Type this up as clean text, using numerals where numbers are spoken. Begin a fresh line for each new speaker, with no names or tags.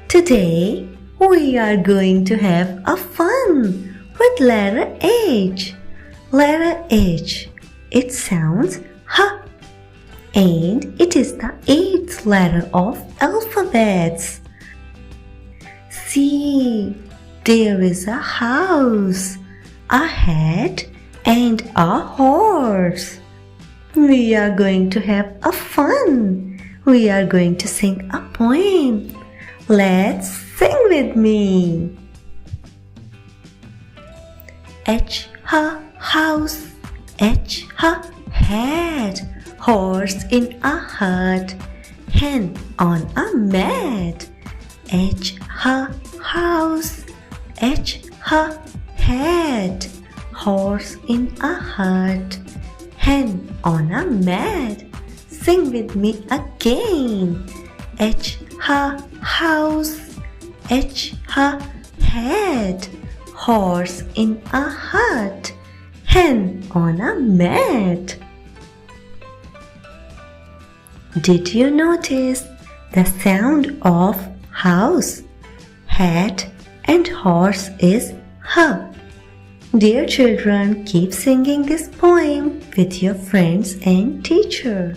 Today we are going to have a fun with letter H. Letter H. It sounds H, and it is the 8th letter of alphabets. See, there is a house, a hat, and a horse. We are going to have a fun. We are going to sing a poem. Let's sing with me. H, house, H, hat, horse in a hut, hen on a mat. H, house, H, hat, horse in a hut, hen on a mat. Sing with me again. H, house, H, hat, horse in a hut, hen on a mat. Did you notice the sound of house, hat, and horse is H? Dear children, keep singing this poem with your friends and teacher.